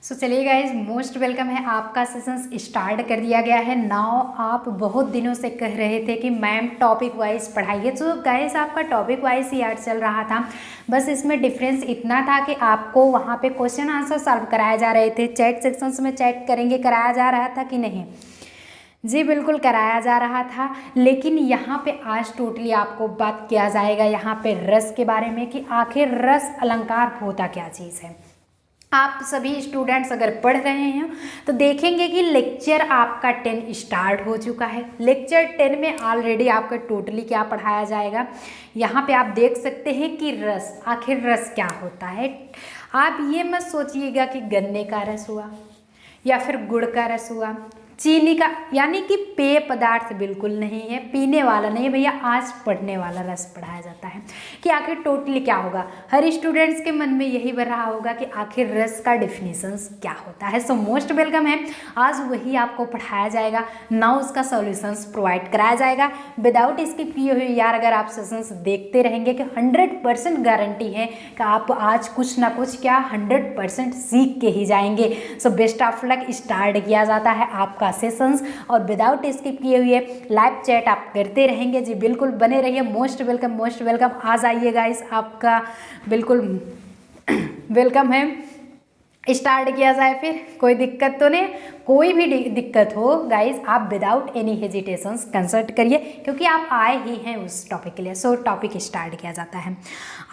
चलिए guys, most welcome है। आपका सेशंस स्टार्ट कर दिया गया है। नाउ आप बहुत दिनों से कह रहे थे कि मैम टॉपिक वाइज पढ़ाइए। तो गाइज आपका टॉपिक वाइज ही यार चल रहा था। बस इसमें डिफरेंस इतना था कि आपको वहाँ पे क्वेश्चन आंसर सॉल्व कराए जा रहे थे। चैट सेक्शंस में चैट करेंगे कराया जा रहा था कि नहीं? जी बिल्कुल कराया जा रहा था। लेकिन यहाँ पे आज टोटली आपको बात किया जाएगा यहाँ पे रस के बारे में कि आखिर रस अलंकार होता क्या चीज़ है। आप सभी स्टूडेंट्स अगर पढ़ रहे हैं तो देखेंगे कि लेक्चर आपका 10 स्टार्ट हो चुका है। लेक्चर 10 में ऑलरेडी आपका टोटली क्या पढ़ाया जाएगा यहाँ पे आप देख सकते हैं कि रस, आखिर रस क्या होता है। आप ये मत सोचिएगा कि गन्ने का रस हुआ या फिर गुड़ का रस हुआ, चीनी का, यानी कि पेय पदार्थ बिल्कुल नहीं है, पीने वाला नहीं भैया। आज पढ़ने वाला रस पढ़ाया जाता है कि आखिर टोटली क्या होगा। हर स्टूडेंट्स के मन में यही बन रहा होगा कि आखिर रस का डिफिनीशंस क्या होता है। सो मोस्ट वेलकम है। आज वही आपको पढ़ाया जाएगा, ना उसका सॉल्यूशंस प्रोवाइड कराया जाएगा विदाउट स्किप किए हुए। यार अगर आप सेशंस देखते रहेंगे कि 100% गारंटी है कि आप आज कुछ ना कुछ क्या 100% सीख के ही जाएंगे। So best of luck. Start किया जाता है आपका सेशंस और विदाउट स्किप किए हुए लाइव चैट आप करते रहेंगे। जी बिल्कुल बने रहिए। Most welcome, most welcome. आ जाइए गाइस, आपका बिल्कुल वेलकम है। स्टार्ट किया जाए फिर। कोई दिक्कत तो नहीं? कोई भी दिक्कत हो गाइस, आप विदाउट एनी हेजिटेशंस कंसल्ट करिए क्योंकि आप आए ही हैं उस टॉपिक के लिए। सो टॉपिक स्टार्ट किया जाता है।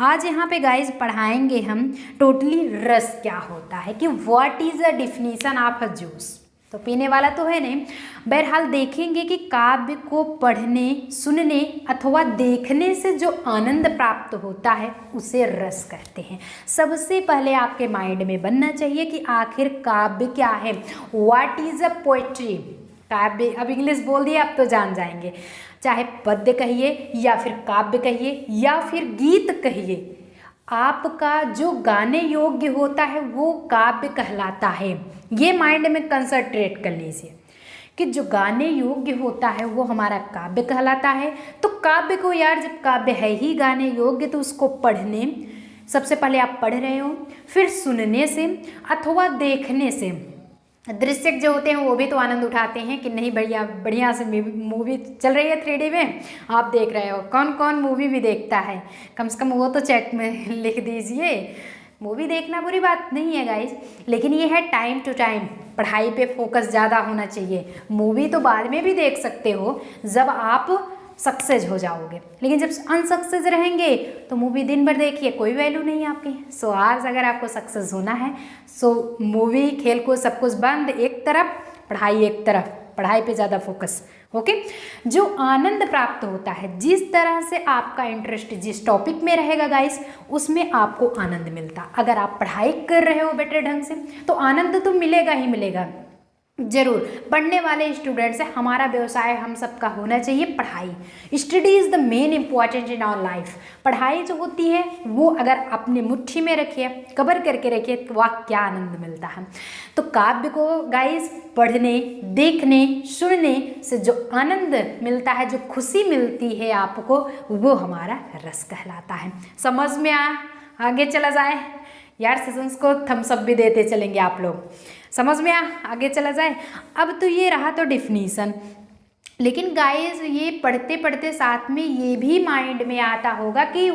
आज यहाँ पे गाइस पढ़ाएंगे हम टोटली रस क्या होता है कि what is the definition of a juice. तो पीने वाला तो है नहीं। बहरहाल देखेंगे कि काव्य को पढ़ने, सुनने अथवा देखने से जो आनंद प्राप्त होता है उसे रस कहते हैं। सबसे पहले आपके माइंड में बनना चाहिए कि आखिर काव्य क्या है। What is a poetry. काव्य, अब इंग्लिश बोल दिए आप तो जान जाएंगे। चाहे पद्य कहिए या फिर काव्य कहिए या फिर गीत कहिए, आपका जो गाने योग्य होता है वो काव्य कहलाता है। ये माइंड में कंसंट्रेट कर लीजिए कि जो गाने योग्य होता है वो हमारा काव्य कहलाता है। तो काव्य को यार, जब काव्य है ही गाने योग्य, तो उसको पढ़ने, सबसे पहले आप पढ़ रहे हो, फिर सुनने से अथवा देखने से, दृश्य जो होते हैं वो भी तो आनंद उठाते हैं कि नहीं भैया। बढ़िया से मूवी चल रही है 3D में, आप देख रहे हो। कौन कौन मूवी भी देखता है? कम से कम वो तो चैट में लिख दीजिए। मूवी देखना बुरी बात नहीं है गाइज, लेकिन ये है टाइम टू टाइम। पढ़ाई पे फोकस ज़्यादा होना चाहिए। मूवी तो बाद में भी देख सकते हो जब आप सक्सेस हो जाओगे, लेकिन जब अनसक्सेस रहेंगे तो मूवी दिन भर देखिए, कोई वैल्यू नहीं है आपकी। सो आज अगर आपको सक्सेस होना है, सो मूवी, खेल को सब कुछ बंद, एक तरफ पढ़ाई, एक तरफ पढ़ाई पे ज़्यादा फोकस। ओके। जो आनंद प्राप्त होता है, जिस तरह से आपका इंटरेस्ट जिस टॉपिक में रहेगा गाइस, उसमें आपको आनंद मिलता। अगर आप पढ़ाई कर रहे हो बेटर ढंग से तो आनंद तो मिलेगा ही मिलेगा जरूर। पढ़ने वाले स्टूडेंट से हमारा व्यवसाय हम सबका होना चाहिए पढ़ाई। Study is the main important in our life. पढ़ाई जो होती है वो अगर अपनी मुट्ठी में रखिए, कवर करके रखिए, तो वाह क्या आनंद मिलता है। तो काव्य को गाइस पढ़ने, देखने, सुनने से जो आनंद मिलता है, जो खुशी मिलती है आपको, वो हमारा रस कहलाता है। समझ में आगे चला जाए यार। सेशंस को थम्स अप भी देते चलेंगे आप लोग। समझ में आगे चला जाए। अब तो ये रहा तो डिफिनीशन, लेकिन गाइस ये पढ़ते पढ़ते साथ में ये भी माइंड में आता होगा कि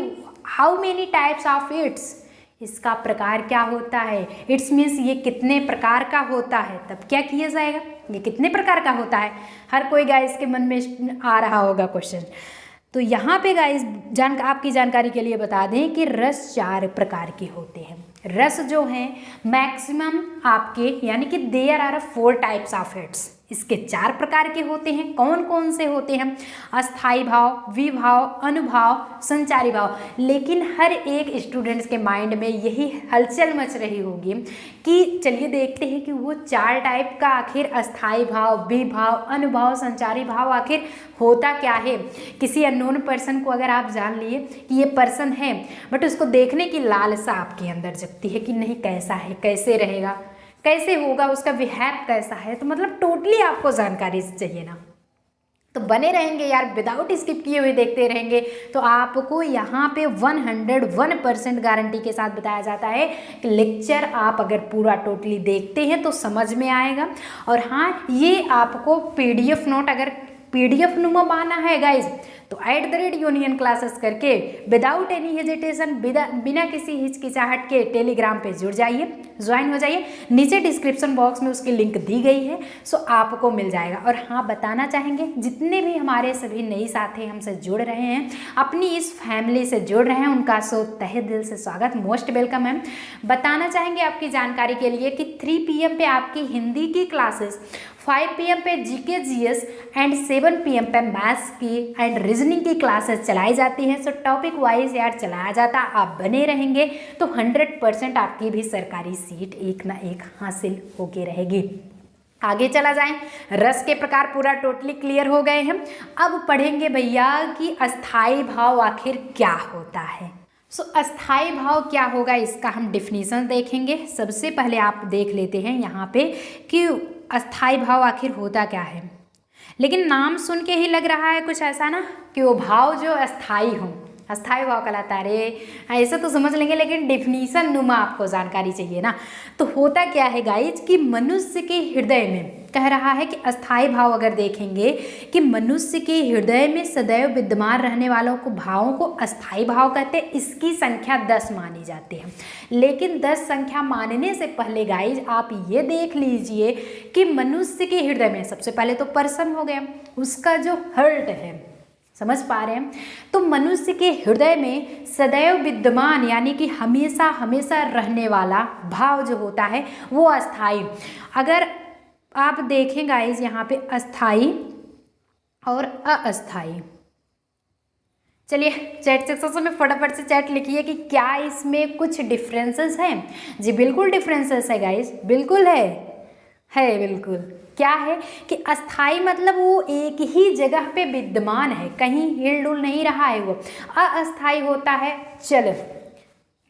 how many types of it's, इसका प्रकार क्या होता है। इट्स मीन्स ये कितने प्रकार का होता है। तब क्या किया जाएगा, ये कितने प्रकार का होता है। हर कोई गाइस के मन में आ रहा होगा क्वेश्चन। तो यहाँ पे गाइस आपकी जानकारी के लिए बता दें कि रस 4 प्रकार के होते हैं। रस जो हैं मैक्सिमम आपके, यानी कि there are 4 types of its. इसके 4 प्रकार के होते हैं। कौन कौन से होते हैं? अस्थाई भाव, विभाव, अनुभाव, संचारी भाव। लेकिन हर एक स्टूडेंट्स के माइंड में यही हलचल मच रही होगी कि चलिए देखते हैं कि वो 4 टाइप का आखिर अस्थाई भाव, विभाव, अनुभाव, संचारी भाव आखिर होता क्या है। किसी अननोन पर्सन को अगर आप जान लिए कि ये पर्सन है, बट उसको देखने की लालसा आपके अंदर जगती है कि नहीं कैसा है, कैसे रहेगा, कैसे होगा, उसका बिहेव कैसा है। तो मतलब टोटली आपको जानकारी चाहिए ना। तो बने रहेंगे यार, विदाउट स्किप किए हुए देखते रहेंगे तो आपको यहाँ पे 101% गारंटी के साथ बताया जाता है कि लेक्चर आप अगर पूरा टोटली देखते हैं तो समझ में आएगा। और हाँ, ये आपको PDF नोट अगर PDF नुमा पाना है गाइज तो @union classes करके विदाउट एनी हेजिटेशन, बिना किसी हिचकिचाहट के टेलीग्राम पे जुड़ जाइए, ज्वाइन हो जाइए। नीचे डिस्क्रिप्शन बॉक्स में उसकी लिंक दी गई है, सो आपको मिल जाएगा। और हाँ, बताना चाहेंगे जितने भी हमारे सभी नई साथी हमसे जुड़ रहे हैं, अपनी इस फैमिली से जुड़ रहे हैं, उनका सो तहे दिल से स्वागत, मोस्ट वेलकम है। बताना चाहेंगे आपकी जानकारी के लिए कि 3 PM पे आपकी हिंदी की क्लासेस, 5 PM पे GK GS एंड 7 PM पे मैथ्स की एंड रीजनिंग की क्लासेस चलाई जाती हैं। सो टॉपिक वाइज यार चलाया जाता, आप बने रहेंगे तो 100% आपकी भी सरकारी सीट एक ना एक हासिल होके रहेगी। आगे चला जाएं, रस के प्रकार पूरा टोटली क्लियर हो गए हैं। अब पढ़ेंगे भैया कि अस्थाई भाव आखिर क्या होता है। सो अस्थाई भाव क्या होगा, इसका हम डिफिनीशन देखेंगे। सबसे पहले आप देख लेते हैं यहाँ पे कि अस्थाई भाव आखिर होता क्या है। लेकिन नाम सुन के ही लग रहा है कुछ ऐसा ना कि वो भाव जो अस्थाई हो, अस्थाई भाव कहलाता है। अरे ऐसा तो समझ लेंगे, लेकिन डिफिनीशन नुमा आपको जानकारी चाहिए ना। तो होता क्या है गाइज कि मनुष्य के हृदय में, कह रहा है कि अस्थाई भाव अगर देखेंगे कि मनुष्य के हृदय में सदैव विद्यमान रहने वालों को भावों को अस्थाई भाव कहते हैं। इसकी संख्या 10 मानी जाती है। लेकिन 10 संख्या मानने से पहले गाइज आप ये देख लीजिए कि मनुष्य के हृदय में सबसे पहले तो पर्सन हो गया, उसका जो हार्ट है, समझ पा रहे हैं। तो मनुष्य के हृदय में सदैव विद्यमान यानी कि हमेशा हमेशा रहने वाला भाव जो होता है वो अस्थाई। अगर आप देखें गाइज यहाँ पे अस्थाई और अस्थाई, चलिए चैट सेक्शन में फटाफट से चैट लिखिए कि क्या इसमें कुछ डिफरेंसेस हैं। जी बिल्कुल डिफरेंसेस है गाइज, बिल्कुल है बिल्कुल। क्या है कि अस्थाई मतलब वो एक ही जगह पे विद्यमान है, कहीं हिल डुल नहीं रहा है। वो अस्थाई होता है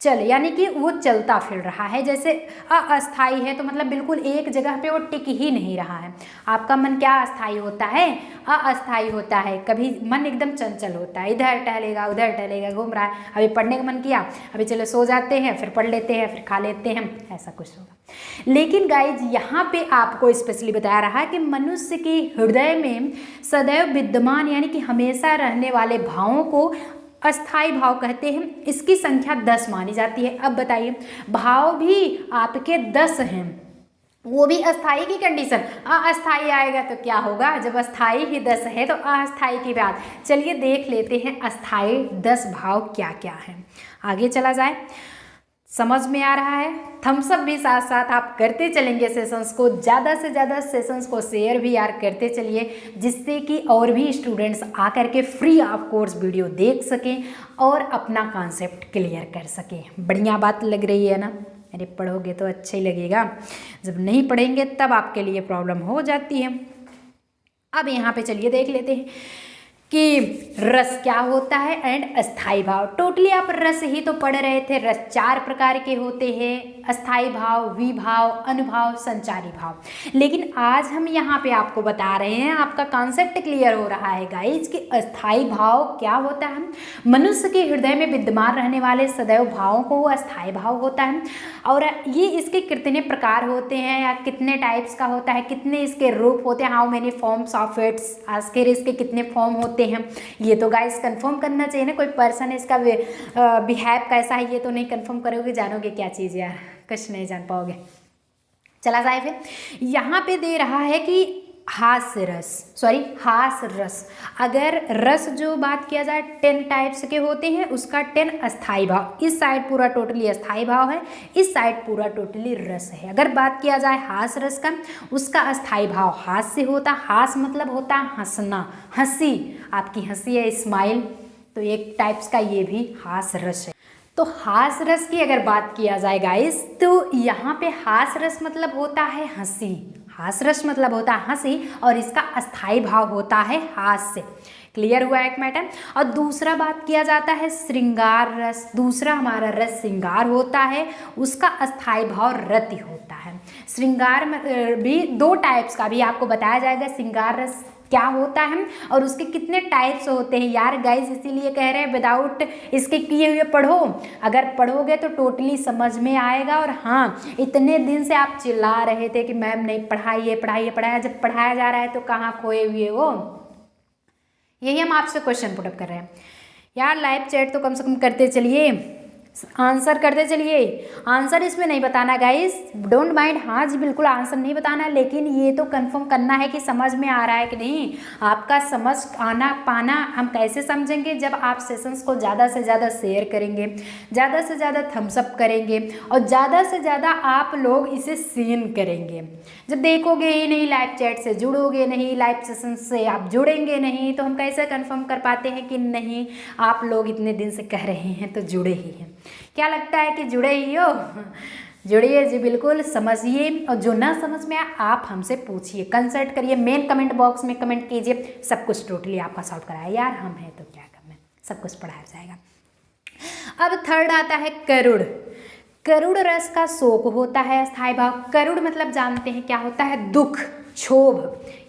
चल यानी कि वो चलता फिर रहा है। जैसे अस्थाई है तो मतलब बिल्कुल एक जगह पे वो टिक ही नहीं रहा है। आपका मन क्या अस्थाई होता है, अस्थाई होता है। कभी मन एकदम चंचल होता है, इधर टहलेगा उधर टहलेगा, घूम रहा है। अभी पढ़ने का मन किया, अभी चलो सो जाते हैं, फिर पढ़ लेते हैं, फिर खा लेते हैं, ऐसा कुछ होगा। लेकिन गाइज यहाँ पे आपको स्पेशली बताया रहा है कि मनुष्य के हृदय में सदैव विद्यमान यानी कि हमेशा रहने वाले भावों को अस्थाई भाव कहते हैं। इसकी संख्या 10 मानी जाती है। अब बताइए, भाव भी आपके 10 हैं, वो भी अस्थाई की कंडीशन। अस्थाई आएगा तो क्या होगा, जब अस्थाई ही 10 है तो अस्थाई की बात। चलिए देख लेते हैं अस्थाई 10 भाव क्या क्या है। आगे चला जाए, समझ में आ रहा है। थम्सअप भी साथ साथ आप करते चलेंगे सेशंस को, ज़्यादा से ज़्यादा सेशंस को शेयर भी यार करते चलिए, जिससे कि और भी स्टूडेंट्स आकर के फ्री ऑफ कोर्स वीडियो देख सकें और अपना कॉन्सेप्ट क्लियर कर सकें। बढ़िया बात लग रही है ना। अरे पढ़ोगे तो अच्छा ही लगेगा, जब नहीं पढ़ेंगे तब आपके लिए प्रॉब्लम हो जाती है। अब यहाँ पे चलिए देख लेते हैं कि रस क्या होता है एंड अस्थाई भाव। टोटली आप रस ही तो पढ़ रहे थे। रस 4 प्रकार के होते हैं, अस्थाई भाव, विभाव, अनुभाव, संचारी भाव। लेकिन आज हम यहाँ पे आपको बता रहे हैं, आपका कॉन्सेप्ट क्लियर हो रहा है गाइज कि अस्थाई भाव क्या होता है। मनुष्य के हृदय में विद्यमान रहने वाले सदैव भावों को वो अस्थाई भाव होता है। और ये इसके कितने प्रकार होते हैं या कितने टाइप्स का होता है, कितने इसके रूप होते हैं, how many forms of its, आखिर इसके कितने फॉर्म होते हैं, ये तो गाइस कंफर्म करना चाहिए ना। कोई पर्सन इसका बिहेव कैसा है ये तो नहीं कंफर्म करोगे, जानोगे क्या चीज़ यार, कुछ नहीं जान पाओगे। चला जाए फिर, यहाँ पे दे रहा है कि हास रस। अगर रस जो बात किया जाए 10 टाइप्स के होते हैं, उसका 10 अस्थाई भाव। इस साइड पूरा टोटली अस्थाई भाव है, इस साइड पूरा टोटली रस है। अगर बात किया जाए हास रस का, उसका अस्थाई भाव हास से होता। हास मतलब होता है हंसना, हंसी, आपकी हंसी है स्माइल, तो एक टाइप्स का ये भी हास रस है। तो हास रस की अगर बात किया जाए गाइस, तो यहाँ पे हास रस मतलब होता है हंसी, हास रस मतलब होता है हंसी, और इसका अस्थाई भाव होता है हास्य। क्लियर हुआ एक मैटर। और दूसरा बात किया जाता है श्रृंगार रस। दूसरा हमारा रस श्रृंगार होता है, उसका अस्थाई भाव रति होता है। श्रृंगार में भी 2 टाइप्स का भी आपको बताया जाएगा। श्रृंगार रस क्या होता है और उसके कितने टाइप्स होते हैं यार गाइज, इसीलिए कह रहे हैं विदाउट इसके किए हुए पढ़ो, अगर पढ़ोगे तो टोटली समझ में आएगा। और हाँ, इतने दिन से आप चिल्ला रहे थे कि मैम नहीं पढ़ाइए पढ़ाइए पढ़ाया, जब पढ़ाया जा रहा है तो कहाँ खोए हुए हो, यही हम आपसे क्वेश्चन पुटअप कर रहे हैं यार। लाइव चैट तो कम से कम करते चलिए, आंसर करते चलिए। आंसर इसमें नहीं बताना गाइस, डोंट माइंड, हाँ जी बिल्कुल आंसर नहीं बताना, लेकिन ये तो कंफर्म करना है कि समझ में आ रहा है कि नहीं। आपका समझ आना पाना हम कैसे समझेंगे, जब आप सेशंस को ज़्यादा से ज़्यादा शेयर करेंगे, ज़्यादा से ज़्यादा थम्स अप करेंगे और ज़्यादा से ज़्यादा आप लोग इसे सीन करेंगे। जब देखोगे ही नहीं, लाइव चैट से जुड़ोगे नहीं, लाइव सेशन से आप जुड़ेंगे नहीं, तो हम कैसे कंफर्म कर पाते हैं कि नहीं आप लोग इतने दिन से कह रहे हैं तो जुड़े ही हैं। क्या लगता है कि जुड़े ही हो? जुड़िए जी बिल्कुल, समझिए, और जो ना समझ में आए आप हमसे पूछिए, कंसल्ट करिए, मेन कमेंट बॉक्स में कमेंट कीजिए, सब कुछ टोटली आपका सॉल्व कराया यार, हम हैं तो क्या करना, सब कुछ पढ़ाया जाएगा। अब थर्ड आता है करुड़। करुड़ रस का शोक होता है अस्थाई भाव। करुड़ मतलब जानते हैं क्या होता है, दुख, क्षोभ,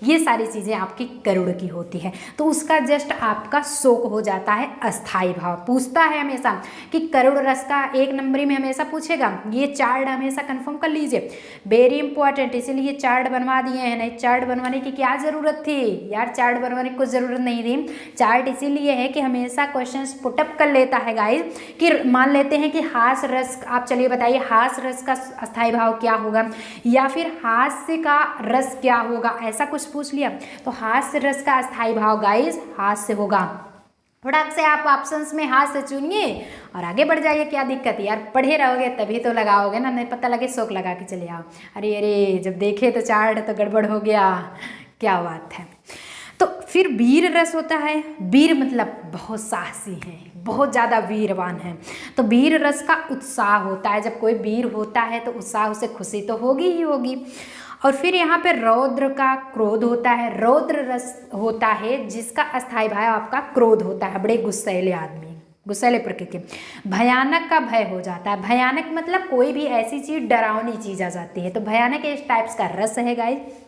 ये सारी चीज़ें आपकी करुड़ की होती है, तो उसका जस्ट आपका शोक हो जाता है अस्थाई भाव। पूछता है हमेशा कि करुड़ रस का एक नंबरी में हमेशा पूछेगा, ये चार्ट हमेशा कंफर्म कर लीजिए, वेरी इंपॉर्टेंट, इसीलिए चार्ट बनवा दिए हैं। नहीं चार्ट बनवाने की क्या ज़रूरत थी यार, चार्ट बनवाने की कोई ज़रूरत नहीं थी। चार्ट इसीलिए है कि हमेशा क्वेश्चन पुटअप कर लेता है गाइस, कि मान लेते हैं कि हास्य रस, आप चलिए बताइए हास्य रस का अस्थाई भाव क्या होगा, या फिर हास्य का रस क्या होगा, ऐसा कुछ पूछ लिया तो हास्य रस का अस्थाई भाव गाइस हास्य होगा। फटाक से आप ऑप्शंस में हास्य चुनिए और आगे बढ़ जाइए, क्या दिक्कत है यार, पढ़े रहोगे तभी तो लगाओगे ना, नहीं पता लगे शौक लगा के चले आओ, अरे अरे जब देखे तो चार्ट तो गड़बड़ हो गया, क्या बात है। तो फिर वीर रस होता है, वीर मतलब बहुत साहसी हैं, बहुत ज़्यादा वीरवान है, तो वीर रस का उत्साह होता है, जब कोई वीर होता है तो उत्साह, उसे खुशी तो होगी ही होगी। और फिर यहाँ पे रौद्र का क्रोध होता है, रौद्र रस होता है जिसका अस्थाई भाव आपका क्रोध होता है, बड़े गुस्सैले आदमी, गुस्सैले प्रकृति के। भयानक का भय हो जाता है, भयानक मतलब कोई भी ऐसी चीज़ डरावनी चीज़ आ जाती है, तो भयानक इस टाइप्स का रस है गाइस।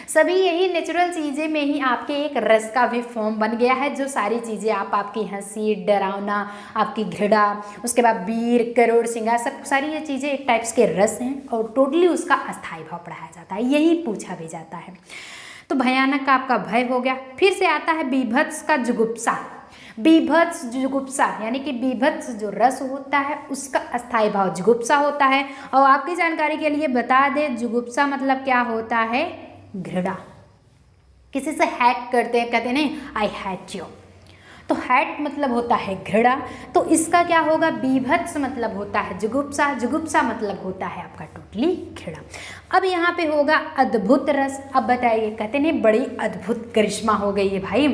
सभी यही नेचुरल चीज़ें में ही आपके एक रस का भी फॉर्म बन गया है, जो सारी चीज़ें आपकी हंसी, डरावना, आपकी घृणा, उसके बाद वीर, करुण, श्रृंगार, सब सारी ये चीज़ें एक टाइप्स के रस हैं और टोटली उसका अस्थाई भाव पढ़ाया जाता है, यही पूछा भी जाता है। तो भयानक का आपका भय हो गया। फिर से आता है बीभत्स का जुगुप्सा। बीभत्स जुगुप्सा यानी कि बीभत्स जो रस होता है उसका अस्थाई भाव जुगुप्सा होता है। और आपकी जानकारी के लिए बता दें, जुगुप्सा मतलब क्या होता है, घृणा, किसी से हैट करते हैं, कहते नहीं आई हैट यू, तो हैट मतलब होता है घृणा, तो इसका क्या होगा, बीभत्स मतलब होता है जुगुप्सा, जुगुप्सा मतलब होता है आपका टोटली घृणा। अब यहाँ पे होगा अद्भुत रस। अब बताइए, कहते नहीं बड़ी अद्भुत करिश्मा हो गई है भाई,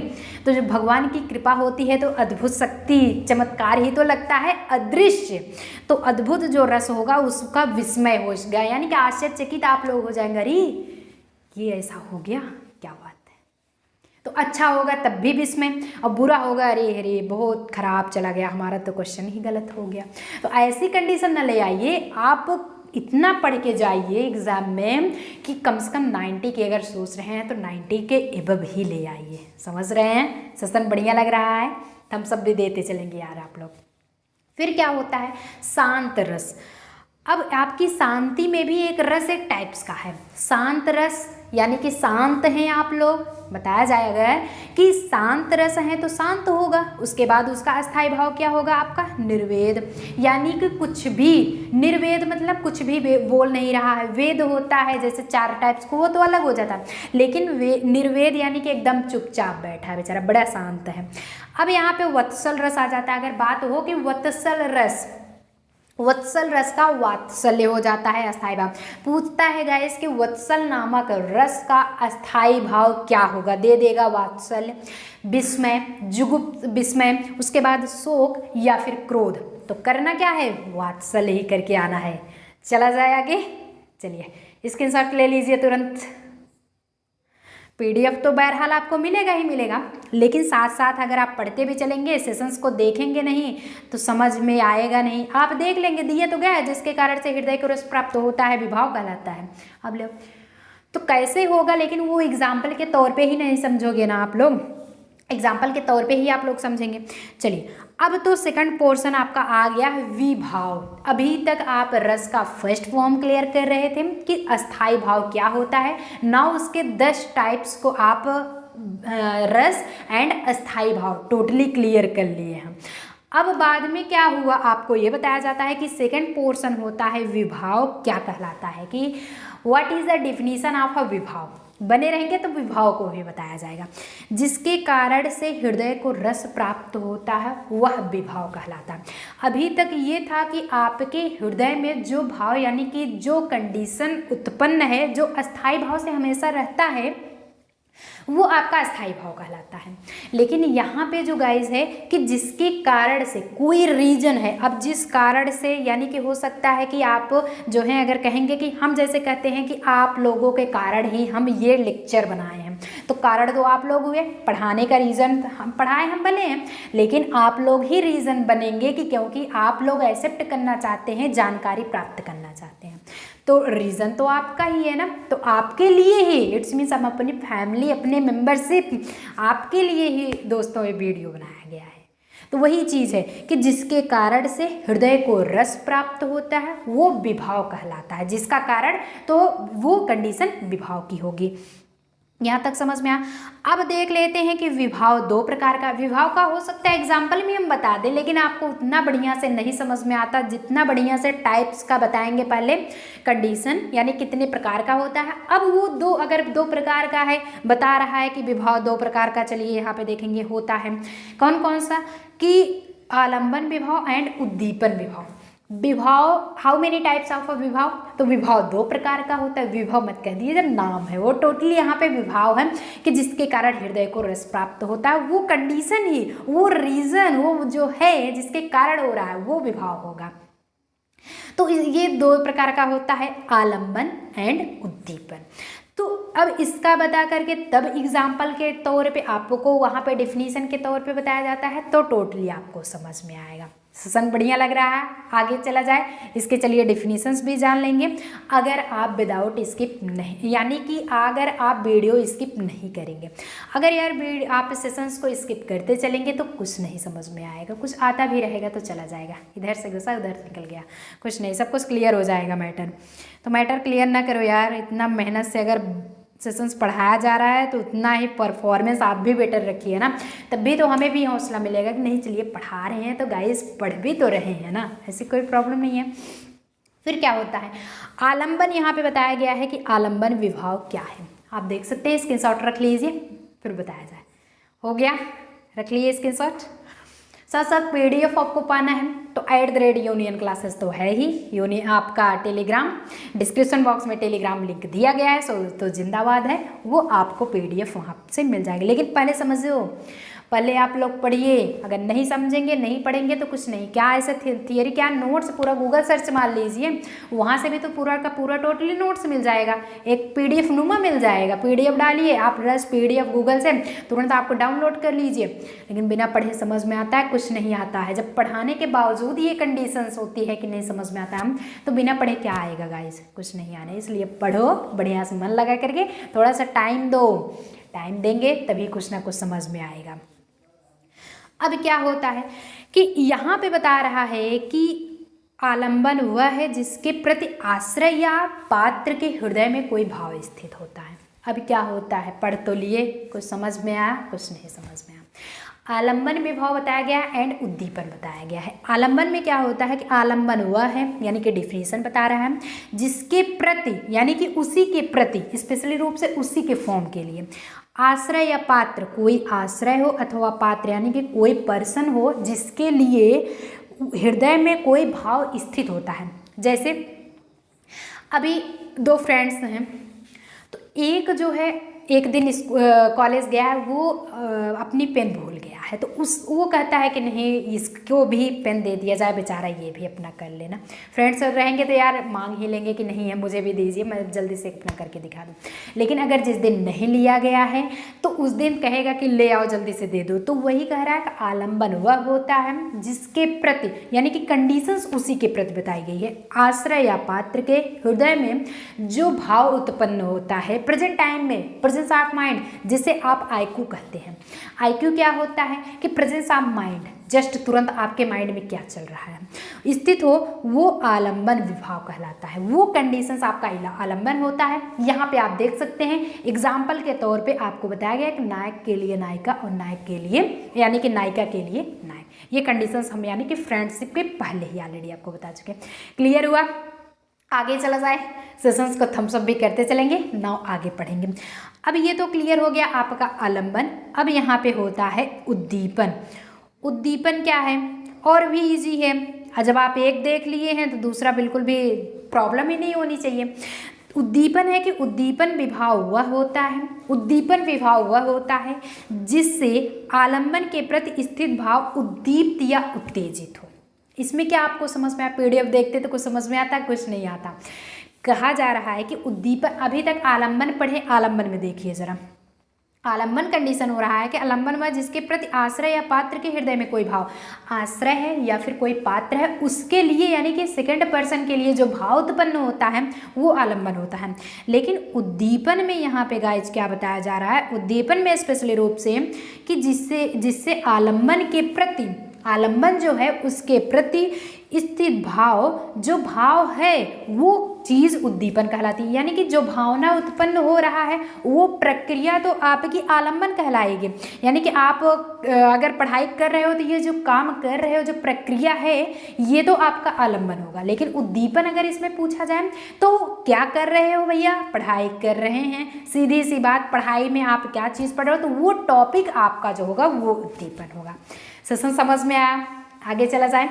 तो जब भगवान की कृपा होती है तो अद्भुत शक्ति, चमत्कार ही तो लगता है, अदृश्य, तो अद्भुत जो रस होगा उसका विस्मय हो गया, यानी कि आश्चर्यचकित आप लोग हो जाएंगे, अरे ये ऐसा हो गया, क्या बात है। तो अच्छा होगा तब भी विस्मय, और बुरा होगा अरे अरे बहुत खराब चला गया हमारा, तो क्वेश्चन ही गलत हो गया। तो ऐसी कंडीशन न ले आइए, आप इतना पढ़ के जाइए एग्जाम में कि कम से कम 90 के अगर सोच रहे हैं तो 90 के एबव ही ले आइए। समझ रहे हैं, सेशन बढ़िया लग रहा है, हम सब भी देते चलेंगे यार आप लोग। फिर क्या होता है, शांत रस। अब आपकी शांति में भी एक रस एक टाइप्स का है, शांत रस, यानी कि शांत हैं आप लोग, बताया जाएगा कि शांत रस है तो शांत होगा, उसके बाद उसका अस्थाई भाव क्या होगा आपका, निर्वेद, यानी कि कुछ भी, निर्वेद मतलब कुछ भी बोल नहीं रहा है, वेद होता है जैसे 4 टाइप्स को, वो तो अलग हो जाता है, लेकिन निर्वेद यानी कि एकदम चुपचाप बैठा है बेचारा, बड़ा शांत है। अब यहाँ पे वत्सल रस आ जाता है, अगर बात हो कि वत्सल रस, वत्सल रस का वात्सल्य हो जाता है अस्थाई भाव। पूछता है गाइस कि वत्सल नामक रस का अस्थाई भाव क्या होगा, दे देगा वात्सल्य, विस्मय, जुगुप्त, विस्मय, उसके बाद शोक या फिर क्रोध। तो करना क्या है, वात्सल्य ही करके आना है। चला जाए आगे, चलिए स्क्रीनशॉट ले लीजिए तुरंत। PDF तो बहरहाल आपको मिलेगा ही मिलेगा, लेकिन साथ साथ अगर आप पढ़ते भी चलेंगे, सेशंस को देखेंगे नहीं तो समझ में आएगा नहीं। आप देख लेंगे, दिए तो गया, जिसके कारण से हृदय को रस प्राप्त होता है, विभाव कहलाता है। अब लो, तो कैसे होगा, लेकिन वो एग्जाम्पल के तौर पे ही नहीं समझोगे ना आप लोग, एग्जाम्पल के तौर पे ही आप लोग समझेंगे। चलिए, अब तो सेकंड पोर्शन आपका आ गया है विभाव। अभी तक आप रस का फर्स्ट फॉर्म क्लियर कर रहे थे कि अस्थाई भाव क्या होता है। नाउ उसके 10 टाइप्स को आप रस एंड अस्थाई भाव टोटली क्लियर कर लिए हैं। अब बाद में क्या हुआ, आपको ये बताया जाता है कि सेकंड पोर्शन होता है विभाव क्या कहलाता है, कि what is the definition of a विभाव। बने रहेंगे तो विभाव को भी बताया जाएगा। जिसके कारण से हृदय को रस प्राप्त होता है वह विभाव कहलाता है। अभी तक ये था कि आपके हृदय में जो भाव यानी कि जो कंडीशन उत्पन्न है, जो अस्थाई भाव से हमेशा रहता है, वो आपका अस्थाई भाव कहलाता है। लेकिन यहाँ पे जो गाइज है कि जिसके कारण से कोई रीजन है, अब जिस कारण से यानी कि हो सकता है कि आप जो है अगर कहेंगे कि हम जैसे कहते हैं कि आप लोगों के कारण ही हम ये लेक्चर बनाए हैं, तो कारण तो आप लोग हुए, पढ़ाने का रीज़न हम पढ़ाए हम बने हैं, लेकिन आप लोग ही रीज़न बनेंगे कि क्योंकि आप लोग एक्सेप्ट करना चाहते हैं, जानकारी प्राप्त करना चाहते हैं, तो रीज़न तो आपका ही है ना। तो आपके लिए ही इट्स मीन्स हम अपनी फैमिली, अपने मेंबरशिप, आपके लिए ही दोस्तों ये वीडियो बनाया गया है। तो वही चीज़ है कि जिसके कारण से हृदय को रस प्राप्त होता है वो विभाव कहलाता है, जिसका कारण तो वो कंडीशन विभाव की होगी। यहाँ तक समझ में आया। अब देख लेते हैं कि विभाव 2 प्रकार का विभाव का हो सकता है, एग्जाम्पल में हम बता दें, लेकिन आपको उतना बढ़िया से नहीं समझ में आता जितना बढ़िया से टाइप्स का बताएंगे पहले। कंडीशन यानी कितने प्रकार का होता है। अब वो 2 अगर 2 प्रकार का है, बता रहा है कि विभाव 2 प्रकार का, चलिए यहाँ पे देखेंगे होता है कौन कौन सा, कि आलंबन विभाव एंड उद्दीपन विभाव। विभाव how many types of a विभाव, तो विभाव 2 प्रकार का होता है। विभाव मत कह दीजिए, जब नाम है वो टोटली यहाँ पे विभाव है कि जिसके कारण हृदय को रस प्राप्त होता है, वो कंडीशन ही, वो रीजन, वो जो है जिसके कारण हो रहा है वो विभाव होगा। तो ये 2 प्रकार का होता है, आलंबन एंड उद्दीपन। तो अब इसका बता करके तब एग्जाम्पल के तौर पे आपको वहाँ पे डेफिनेशन के तौर पे बताया जाता है, तो टोटली आपको समझ में आएगा। सेशन बढ़िया लग रहा है, आगे चला जाए। इसके चलिए डेफिनेशंस भी जान लेंगे। अगर आप विदाउट स्किप नहीं, यानी कि अगर आप वीडियो स्किप नहीं करेंगे, अगर यार आप सेशंस को स्किप करते चलेंगे तो कुछ नहीं समझ में आएगा। कुछ आता भी रहेगा तो चला जाएगा, इधर से घुसा उधर से निकल गया, कुछ नहीं, सब कुछ क्लियर हो जाएगा मैटर। तो मैटर क्लियर ना करो यार, इतना मेहनत से अगर सेशंस पढ़ाया जा रहा है तो उतना ही परफॉर्मेंस आप भी बेटर रखिए ना, तब भी तो हमें भी हौसला मिलेगा कि नहीं चलिए पढ़ा रहे हैं तो गाइस पढ़ भी तो रहे हैं ना, ऐसी कोई प्रॉब्लम नहीं है। फिर क्या होता है, आलंबन यहाँ पे बताया गया है कि आलंबन विभाव क्या है। आप देख सकते हैं, स्क्रीनशॉट रख लीजिए फिर बताया जाए। हो गया, रख लीजिए स्क्रीनशॉट। साथ साथ PDF आपको पाना है तो @यूनियन क्लासेस तो है ही, यूनियन आपका टेलीग्राम, डिस्क्रिप्शन बॉक्स में टेलीग्राम लिंक दिया गया है, सो तो जिंदाबाद है, वो आपको PDF वहाँ से मिल जाएगी। लेकिन पहले समझो, पहले आप लोग पढ़िए, अगर नहीं समझेंगे नहीं पढ़ेंगे तो कुछ नहीं। क्या ऐसे थियरी, क्या नोट्स पूरा गूगल सर्च मार लीजिए, वहाँ से भी तो पूरा का पूरा टोटली नोट्स मिल जाएगा, एक PDF नुमा मिल जाएगा। PDF डालिए आप, रस PDF गूगल से तुरंत आपको डाउनलोड कर लीजिए। लेकिन बिना पढ़े समझ में आता है, कुछ नहीं आता है। जब पढ़ाने के बावजूद ये कंडीशंस होती है कि नहीं समझ में आता है, तो बिना पढ़े क्या आएगा गाइस, कुछ नहीं आना। इसलिए पढ़ो बढ़िया से, मन लगा करके, थोड़ा सा टाइम दो, टाइम देंगे तभी कुछ ना कुछ समझ में आएगा। अब क्या होता है कि यहाँ पे बता रहा है कि आलंबन वह है जिसके प्रति आश्रय या पात्र के हृदय में कोई भाव स्थित होता है। अब क्या होता है, पढ़ तो लिए, कुछ समझ में आया, कुछ नहीं समझ में आया। आलंबन विभाव बताया गया एंड उद्दीपन बताया गया है। आलंबन में क्या होता है कि आलंबन वह है, यानी कि डिफिनेशन बता रहा है, जिसके प्रति यानी कि उसी के प्रति, स्पेशली रूप से उसी के फॉर्म के लिए आश्रय या पात्र, कोई आश्रय हो अथवा पात्र यानी कि कोई पर्सन हो जिसके लिए हृदय में कोई भाव स्थित होता है। जैसे अभी 2 फ्रेंड्स हैं, तो एक जो है एक दिन कॉलेज गया है, वो अपनी पेन भूल गया है, तो वो कहता है कि नहीं इसको भी पेन दे दिया जाए, बेचारा ये भी अपना कर लेना। फ्रेंड्स रहेंगे तो यार मांग ही लेंगे कि नहीं है मुझे भी दीजिए, मैं जल्दी से अपना करके दिखा दूँ। लेकिन अगर जिस दिन नहीं लिया गया है तो उस दिन कहेगा कि ले आओ जल्दी से दे दो। तो वही कह रहा है कि आलम्बन वह होता है जिसके प्रति, यानी कि कंडीशंस उसी के प्रति बताई गई है, आश्रय या पात्र के हृदय में जो भाव उत्पन्न होता है प्रेजेंट टाइम में, प्रेजेंस ऑफ माइंड, जिसे आप आईक्यू कहते हैं। आईक्यू क्या होता है कि प्रेजेंस ऑफ माइंड, जस्ट तुरंत आपके माइंड में क्या चल रहा है स्थित हो, वो आलम्बन विभाव कहलाता है। वो कंडीशंस आपका आलम्बन होता है। यहाँ पे आप देख सकते हैं एग्जाम्पल के तौर पे आपको बताया गया कि नायक के लिए नायिका और नायक के लिए यानी कि नायिका के लिए नायक, ये कंडीशंस हम यानी कि फ्रेंडशिप के पहले ही ऑलरेडी आपको बता चुके हैं। क्लियर हुआ? आगे चला जाए, सेशंस को थम्स अप भी करते चलेंगे। नाउ आगे पढ़ेंगे। अब ये तो क्लियर हो गया आपका आलम्बन। अब यहाँ पे होता है उद्दीपन। उद्दीपन क्या है? और भी इजी है, जब आप एक देख लिए हैं तो दूसरा बिल्कुल भी प्रॉब्लम ही नहीं होनी चाहिए। उद्दीपन है कि उद्दीपन विभाव वह होता है, उद्दीपन विभाव वह होता है जिससे आलम्बन के प्रति स्थित भाव उद्दीप्त या उत्तेजित हो। इसमें क्या आपको समझ में आया? पीडीएफ देखते तो कुछ समझ में आता, कुछ नहीं आता। कहा जा रहा है कि उद्दीपन, अभी तक आलम्बन पढ़े, आलम्बन में देखिए जरा, आलम्बन कंडीशन हो रहा है कि आलम्बन में जिसके प्रति आश्रय या पात्र के हृदय में कोई भाव, आश्रय है या फिर कोई पात्र है, उसके लिए यानी कि सेकंड पर्सन के लिए जो भाव उत्पन्न होता है वो आलम्बन होता है। लेकिन उद्दीपन में यहाँ पे गाइज क्या बताया जा रहा है? उद्दीपन में स्पेशली रूप से कि जिससे आलम्बन के प्रति, आलम्बन जो है उसके प्रति स्थित भाव, जो भाव है वो चीज़ उद्दीपन कहलाती है। यानी कि जो भावना उत्पन्न हो रहा है वो प्रक्रिया तो आपकी आलम्बन कहलाएगी। यानी कि आप अगर पढ़ाई कर रहे हो तो ये जो काम कर रहे हो, जो प्रक्रिया है, ये तो आपका आलम्बन होगा। लेकिन उद्दीपन अगर इसमें पूछा जाए तो क्या कर रहे हो भैया? पढ़ाई कर रहे हैं, सीधी सी बात। पढ़ाई में आप क्या चीज़ पढ़ रहे हो तो वो टॉपिक आपका जो होगा वो उद्दीपन होगा। सेशन समझ में आया? आगे चला जाए।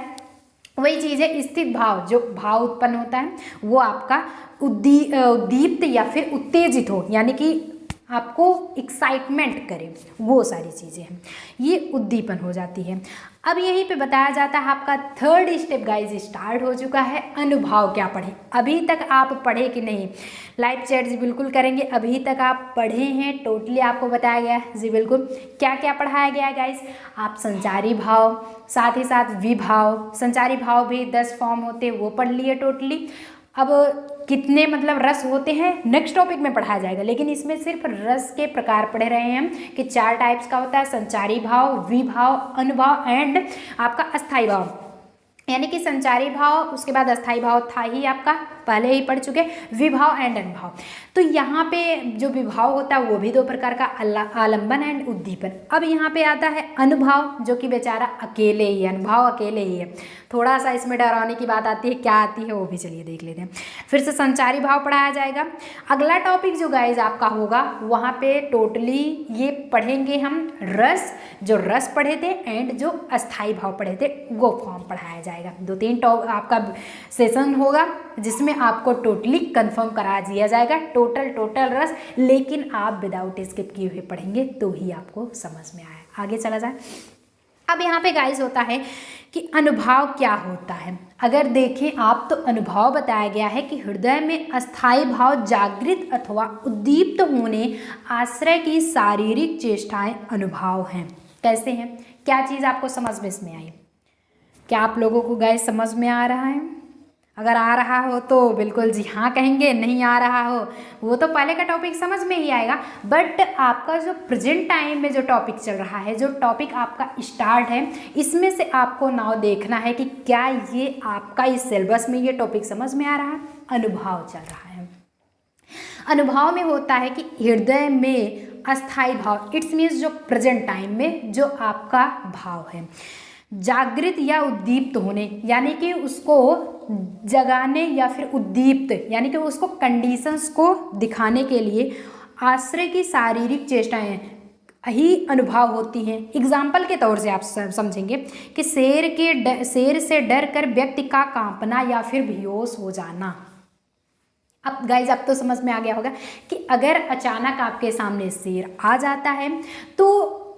वही चीज़ है स्थित भाव, जो भाव उत्पन्न होता है वो आपका उद्दीप्त या फिर उत्तेजित हो, यानी कि आपको एक्साइटमेंट करे, वो सारी चीज़ें हैं, ये उद्दीपन हो जाती है। अब यहीं पे बताया जाता है आपका थर्ड स्टेप गाइज स्टार्ट हो चुका है। अनुभाव क्या पढ़े? अभी तक आप पढ़े कि नहीं? लाइव चैट जी बिल्कुल करेंगे। अभी तक आप पढ़े हैं? टोटली आपको बताया गया है जी बिल्कुल। क्या क्या पढ़ाया गया है गाइज? आप संचारी भाव, साथ ही साथ विभाव, संचारी भाव भी 10 फॉर्म होते हैं वो पढ़ लिए टोटली। अब कितने मतलब रस होते हैं नेक्स्ट टॉपिक में पढ़ाया जाएगा, लेकिन इसमें सिर्फ रस के प्रकार पढ़े रहे हैं हम कि 4 टाइप्स का होता है, संचारी भाव, विभाव, अनुभाव एंड आपका अस्थाई भाव। यानी कि संचारी भाव, उसके बाद अस्थाई भाव था ही आपका, पहले ही पढ़ चुके, विभाव एंड अनुभाव। तो यहाँ पे जो विभाव होता है वो भी 2 प्रकार का, आलम्बन एंड उद्दीपन। अब यहाँ पे आता है अनुभाव, जो कि बेचारा अकेले ही है, अनुभाव अकेले ही है। थोड़ा सा इसमें डराने की बात आती है, क्या आती है वो भी चलिए देख लेते हैं। फिर से संचारी भाव पढ़ाया जाएगा। अगला टॉपिक जो गाइज आपका होगा वहाँ पे टोटली ये पढ़ेंगे हम रस, जो रस पढ़े थे एंड जो अस्थाई भाव पढ़े थे वो फॉर्म पढ़ाया जाएगा। 2-3 आपका सेशन होगा जिसमें आपको टोटली कंफर्म करा दिया जाएगा, टोटल रस। लेकिन आप विदाउट स्किप किए हुए पढ़ेंगे तो ही आपको समझ में आए। आगे चला जाए। अब यहाँ पे गाइस होता है कि अनुभाव क्या होता है। अगर देखें आप तो अनुभाव बताया गया है कि हृदय में अस्थाई भाव जागृत अथवा उद्दीप्त होने आश्रय की शारीरिक चेष्टाएं अनुभाव हैं। कैसे हैं? क्या चीज़ आपको समझ में इसमें आई? क्या आप लोगों को गाइस समझ में आ रहा है? अगर आ रहा हो तो बिल्कुल जी हाँ कहेंगे, नहीं आ रहा हो वो तो पहले का टॉपिक समझ में ही आएगा। बट आपका जो प्रेजेंट टाइम में जो टॉपिक चल रहा है, जो टॉपिक आपका स्टार्ट है, इसमें से आपको नाउ देखना है कि क्या ये आपका इस सिलेबस में ये टॉपिक समझ में आ रहा है। अनुभाव चल रहा है। अनुभाव में होता है कि हृदय में अस्थाई भाव, इट्स मीन्स जो प्रेजेंट टाइम में जो आपका भाव है, जागृत या उद्दीप्त होने, यानी कि उसको जगाने या फिर उद्दीप्त, यानी कि उसको कंडीशंस को दिखाने के लिए आश्रय की शारीरिक चेष्टाएं ही अनुभाव होती हैं। एग्जाम्पल के तौर से आप समझेंगे कि शेर से डर कर व्यक्ति का कांपना या फिर बेहोश हो जाना, अब गाइज अब तो समझ में आ गया होगा कि अगर अचानक आपके सामने शेर आ जाता है तो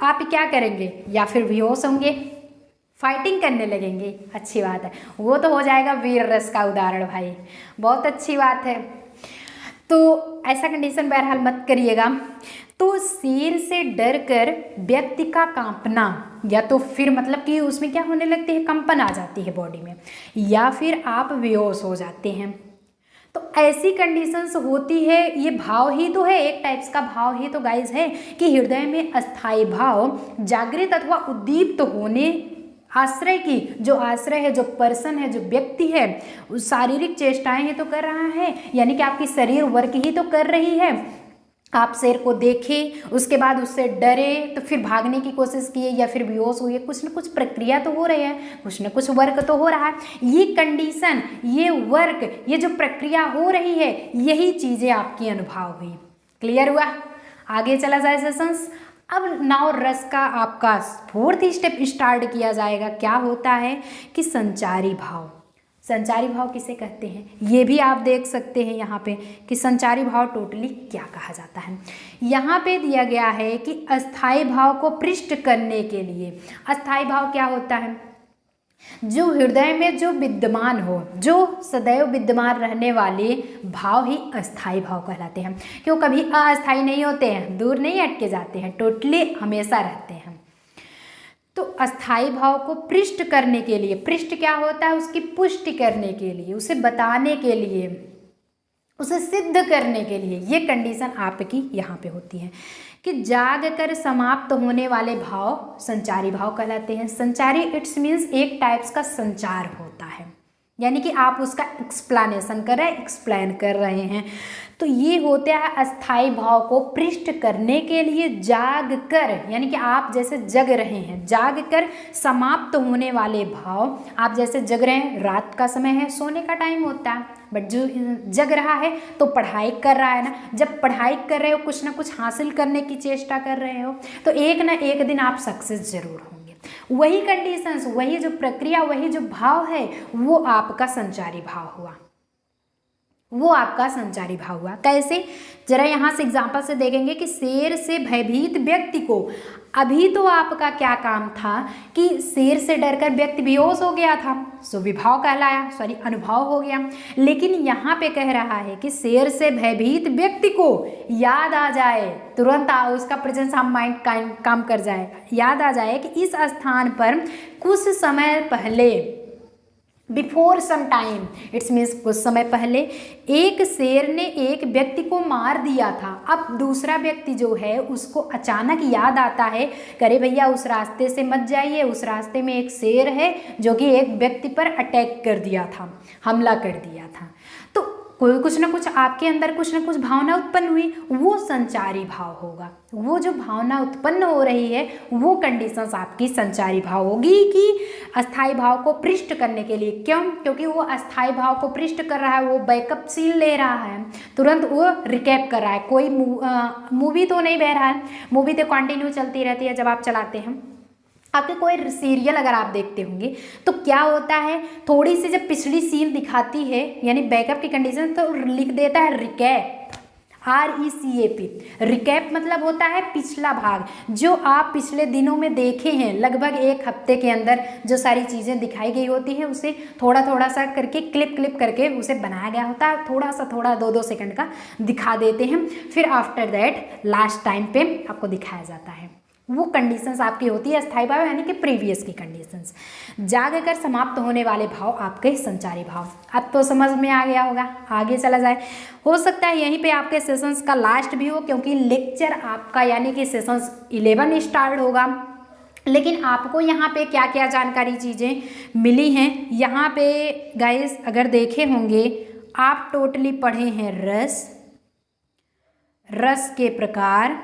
आप क्या करेंगे, या फिर बेहोश होंगे, फाइटिंग करने लगेंगे। अच्छी बात है, वो तो हो जाएगा वीर रस का उदाहरण भाई, बहुत अच्छी बात है। तो ऐसा कंडीशन बहरहाल मत करिएगा। तो शेर से डर कर व्यक्ति का कांपना, या तो फिर मतलब कि उसमें क्या होने लगती है, कंपन आ जाती है बॉडी में, या फिर आप बेहोश हो जाते हैं। तो ऐसी कंडीशंस होती है, ये भाव ही तो है, एक टाइप्स का भाव ही तो गाइज है कि हृदय में अस्थायी भाव जागृत अथवा उद्दीप्त होने, आश्रय की, जो आश्रय है, जो पर्सन है, जो व्यक्ति है, उस शारीरिक चेष्टाएं ही तो कर रहा है, यानी कि आपकी शरीर वर्क ही तो कर रही है। आप शेर को देखें, उसके बाद उससे डरे, तो फिर भागने की कोशिश किए, या फिर बेहोश हुए, कुछ न कुछ प्रक्रिया तो हो रही है, कुछ न कुछ वर्क तो हो रहा है। ये कंडीशन, ये वर्क, ये जो प्रक्रिया हो रही है, यही चीज़ें आपकी अनुभव हुई। क्लियर हुआ? आगे चला जाए सेशंस। अब नाउ रस का आपका फोर्थ स्टेप स्टार्ट किया जाएगा। क्या होता है कि संचारी भाव। संचारी भाव किसे कहते हैं, ये भी आप देख सकते हैं यहाँ पे कि संचारी भाव टोटली क्या कहा जाता है। यहाँ पे दिया गया है कि अस्थायी भाव को पृष्ठ करने के लिए, अस्थायी भाव क्या होता है, जो हृदय में जो विद्यमान हो, जो सदैव विद्यमान रहने वाले भाव ही अस्थायी भाव कहलाते हैं। क्यों, कभी अस्थायी नहीं होते हैं, दूर नहीं अटके जाते हैं, टोटली हमेशा रहते हैं। तो अस्थायी भाव को पृष्ठ करने के लिए, पृष्ठ क्या होता है, उसकी पुष्टि करने के लिए, उसे बताने के लिए, उसे सिद्ध करने के लिए, ये कंडीशन आपकी यहाँ पे होती है कि जाग कर समाप्त होने वाले भाव संचारी भाव कहलाते हैं। संचारी इट्स मीन्स एक टाइप्स का संचार होता है, यानी कि आप उसका एक्सप्लेनेशन कर रहे हैं, एक्सप्लेन कर रहे हैं। तो ये होता है अस्थायी भाव को पृष्ठ करने के लिए जाग कर, यानी कि आप जैसे जग रहे हैं, जाग कर समाप्त होने वाले भाव। आप जैसे जग रहे हैं, रात का समय है, सोने का टाइम होता है, बट जो जग रहा है तो पढ़ाई कर रहा है ना। जब पढ़ाई कर रहे हो, कुछ ना कुछ हासिल करने की चेष्टा कर रहे हो, तो एक ना एक दिन आप सक्सेस जरूर होंगे। वही कंडीशंस, वही जो प्रक्रिया, वही जो भाव है, वो आपका संचारी भाव हुआ, वो आपका संचारी भाव हुआ। कैसे, जरा यहाँ से एग्जांपल से देखेंगे कि शेर से भयभीत व्यक्ति को, अभी तो आपका क्या काम था कि शेर से डरकर व्यक्ति बेहोश हो गया था, सो विभाव कहलाया, सॉरी अनुभव हो गया। लेकिन यहाँ पे कह रहा है कि शेर से भयभीत व्यक्ति को याद आ जाए, तुरंत उसका प्रेजेंस ऑफ माइंड काम कर जाए, याद आ जाए कि इस स्थान पर कुछ समय पहले, before some time, it's means कुछ समय पहले एक शेर ने एक व्यक्ति को मार दिया था। अब दूसरा व्यक्ति जो है उसको अचानक याद आता है, करे भैया उस रास्ते से मत जाइए, उस रास्ते में एक शेर है जो कि एक व्यक्ति पर अटैक कर दिया था, हमला कर दिया था। तो कोई कुछ ना कुछ आपके अंदर कुछ ना कुछ भावना उत्पन्न हुई, वो संचारी भाव होगा। वो जो भावना उत्पन्न हो रही है वो कंडीशंस आपकी संचारी भाव होगी कि अस्थायी भाव को पृष्ठ करने के लिए। क्यों, क्योंकि वो अस्थायी भाव को पृष्ठ कर रहा है, वो बैकअप सीन ले रहा है, तुरंत वो रिकैप कर रहा है। कोई मूवी तो नहीं बह रहा है, मूवी तो कंटिन्यू चलती रहती है। जब आप चलाते हैं, आपके कोई सीरियल अगर आप देखते होंगे तो क्या होता है, थोड़ी सी जब पिछली सीन दिखाती है यानी बैकअप की कंडीशन, तो लिख देता है रिकैप, RECAP। रिकैप मतलब होता है पिछला भाग, जो आप पिछले दिनों में देखे हैं, लगभग एक हफ्ते के अंदर जो सारी चीज़ें दिखाई गई होती हैं उसे थोड़ा थोड़ा सा करके क्लिप करके उसे बनाया गया होता है, थोड़ा 2-2 सेकंड का दिखा देते हैं, फिर आफ्टर दैट लास्ट टाइम पे आपको दिखाया जाता है। वो कंडीशंस आपकी होती है अस्थायी भाव, यानी कि प्रीवियस की कंडीशंस। जाग कर समाप्त होने वाले भाव आपके संचारी भाव। अब तो समझ में आ गया होगा, आगे चला जाए। हो सकता है यहीं पे आपके सेशंस का लास्ट भी हो, क्योंकि लेक्चर आपका यानी कि सेशंस 11 स्टार्ट होगा। लेकिन आपको यहाँ पे क्या क्या जानकारी चीज़ें मिली हैं, यहाँ पे गाइस अगर देखे होंगे आप टोटली पढ़े हैं रस के प्रकार।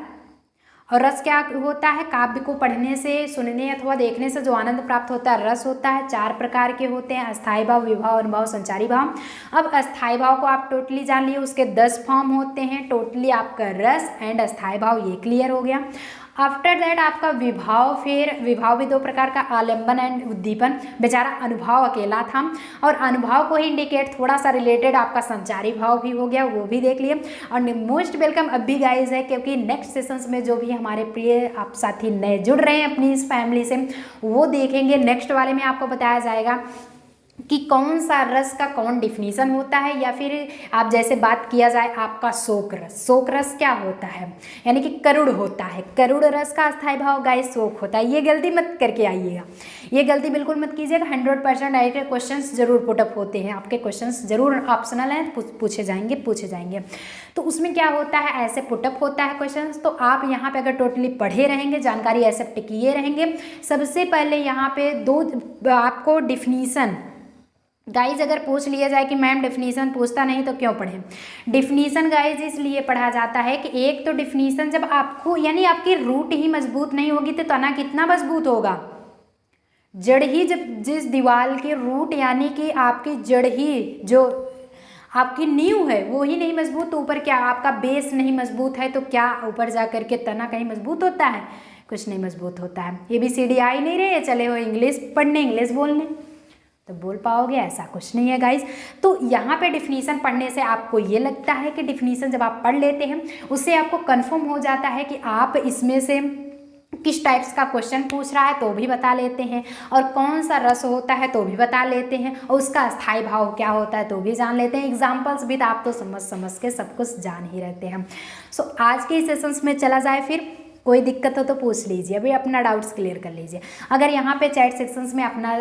और रस क्या होता है, काव्य को पढ़ने से, सुनने अथवा देखने से जो आनंद प्राप्त होता है रस होता है। 4 प्रकार के होते हैं, अस्थायी भाव, विभाव, अनुभव, संचारी भाव। अब अस्थायी भाव को आप टोटली जान लिए, उसके 10 फॉर्म होते हैं टोटली, आपका रस एंड अस्थायी भाव ये क्लियर हो गया। आफ्टर दैट आपका विभाव, फिर विभाव भी दो प्रकार का, आलम्बन एंड उद्दीपन। बेचारा अनुभाव अकेला था और अनुभाव को ही इंडिकेट थोड़ा सा रिलेटेड आपका संचारी भाव भी हो गया, वो भी देख लिए। और मोस्ट वेलकम अब भी गाइज है, क्योंकि नेक्स्ट सेशंस में जो भी हमारे प्रिय आप साथी नए जुड़ रहे हैं अपनी इस फैमिली से, वो देखेंगे। नेक्स्ट वाले में आपको बताया जाएगा कि कौन सा रस का कौन डिफिनीसन होता है, या फिर आप जैसे बात किया जाए आपका शोक रस। शोक रस क्या होता है, यानी कि करुण होता है। करुण रस का अस्थायी भाव गाइस शोक होता है। ये गलती मत करके आइएगा, ये गलती बिल्कुल मत कीजिएगा। 100% ऐसे क्वेश्चंस जरूर पुटअप होते हैं, आपके क्वेश्चंस जरूर ऑप्शनल हैं, पूछे जाएंगे। तो उसमें क्या होता है, ऐसे पुटअप होता है क्वेश्चंस। तो आप यहाँ पे अगर टोटली पढ़े रहेंगे, जानकारी एक्सेप्ट किए रहेंगे, सबसे पहले यहाँ पे दो आपको डिफिनीसन गाइज अगर पूछ लिया जाए कि मैम डिफिनीसन पूछता नहीं तो क्यों पढ़ें। डिफिनीसन गाइज इसलिए पढ़ा जाता है कि एक तो डिफिनीसन जब आपको, यानी आपकी रूट ही मजबूत नहीं होगी तो तना कितना मजबूत होगा। जड़ ही जब जिस दीवार की रूट, यानी कि आपकी जड़ ही जो आपकी नींव है वो ही नहीं मजबूत, तो ऊपर क्या आपका बेस नहीं मजबूत है तो क्या ऊपर जा करके तना कहीं मजबूत होता है, कुछ नहीं मजबूत होता है। ABCD आ ही नहीं रहे, चले हो इंग्लिश पढ़ने, इंग्लिश बोलने, तो बोल पाओगे, ऐसा कुछ नहीं है गाइज। तो यहाँ पे डिफिनीसन पढ़ने से आपको ये लगता है कि डिफिनीसन जब आप पढ़ लेते हैं उससे आपको कंफर्म हो जाता है कि आप इसमें से किस टाइप्स का क्वेश्चन पूछ रहा है तो भी बता लेते हैं, और कौन सा रस होता है तो भी बता लेते हैं, और उसका स्थायी भाव क्या होता है तो भी जान लेते हैं। एग्जाम्पल्स भी तो आप तो समझ के सब कुछ जान ही रहते हैं। सो आज के सेशंस में चला जाए, फिर कोई दिक्कत हो तो पूछ लीजिए, अभी अपना डाउट्स क्लियर कर लीजिए। अगर यहाँ पे चैट सेक्शंस में अपना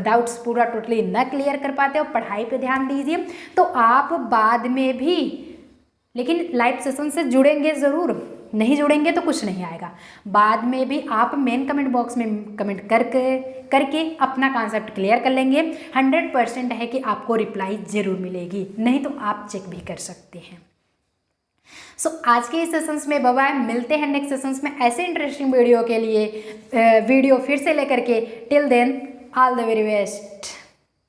डाउट्स पूरा टोटली न क्लियर कर पाते हो, पढ़ाई पे ध्यान दीजिए, तो आप बाद में भी, लेकिन लाइव सेशन से जुड़ेंगे ज़रूर, नहीं जुड़ेंगे तो कुछ नहीं आएगा। बाद में भी आप मेन कमेंट बॉक्स में कमेंट करके अपना कॉन्सेप्ट क्लियर कर लेंगे। 100% है कि आपको रिप्लाई ज़रूर मिलेगी, नहीं तो आप चेक भी कर सकते हैं। सो आज के इस सेशंस में बाय बाय, मिलते हैं नेक्स्ट सेशंस में ऐसे इंटरेस्टिंग वीडियो के लिए, वीडियो फिर से लेकर के। Till then all the very best.